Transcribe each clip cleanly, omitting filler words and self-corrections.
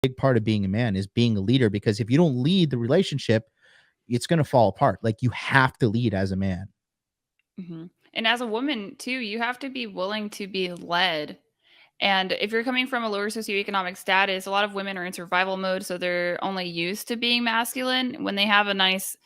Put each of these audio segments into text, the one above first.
big part of being a man is being a leader, because if you don't lead the relationship, it's going to fall apart. Like, you have to lead as a man. And as a woman too, you have to be willing to be led. And if you're coming from a lower socioeconomic status, a lot of women are in survival mode, so they're only used to being masculine. When they have a nice,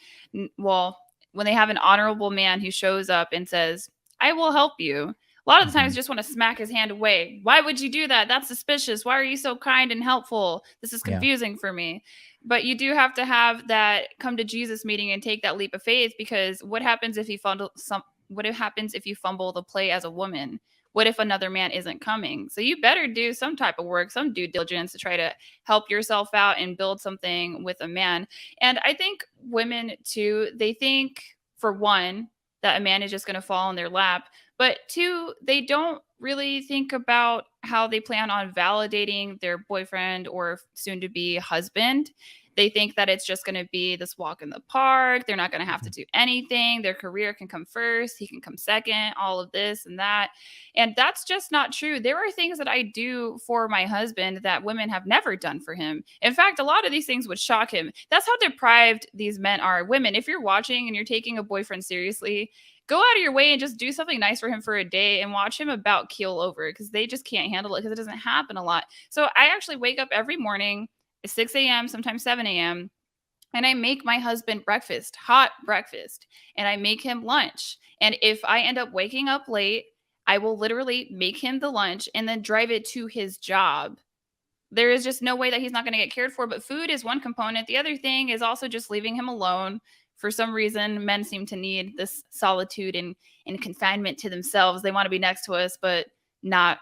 well, when they have an honorable man who shows up and says, "I will help you," a lot of the times Mhm. just want to smack his hand away. Why would you do that? That's suspicious. Why are you so kind and helpful? This is Yeah. confusing for me. But you do have to have that come to Jesus meeting and take that leap of faith, because what happens if you fumble some? What happens if you fumble the play as a woman? What if another man isn't coming? So you better do some type of work, some due diligence to try to help yourself out and build something with a man. And I think women too, they think, for one, that a man is just going to fall in their lap, but two, they don't really think about how they plan on validating their boyfriend or soon to be husband. They think that it's just going to be this walk in the park. They're not going to have to Mhm. do anything. Their career can come first. He can come second, all of this and that. And that's just not true. There are things that I do for my husband that women have never done for him. In fact, a lot of these things would shock him. That's how deprived these men are. Women, if you're watching and you're taking a boyfriend seriously, go out of your way and just do something nice for him for a day and watch him about keel over, because they just can't handle it, because it doesn't happen a lot. So I actually wake up every morning at 6 a.m., sometimes 7 a.m., and I make my husband breakfast, hot breakfast, and I make him lunch. And if I end up waking up late, I will literally make him the lunch and then drive it to his job. There is just no way that he's not going to get cared for. But food is one component. The other thing is also just leaving him alone. For some reason, men seem to need this solitude and confinement to themselves. They want to be next to us, but not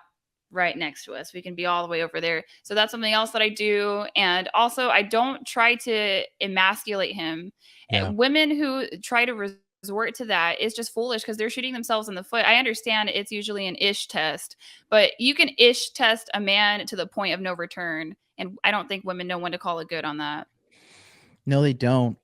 right next to us. We can be all the way over there. So that's something else that I do. And also, I don't try to emasculate him. Yeah. Women who try to resort to that is just foolish, because they're shooting themselves in the foot. I understand it's usually an ish test, but you can ish test a man to the point of no return. And I don't think women know when to call it good on that. No, they don't.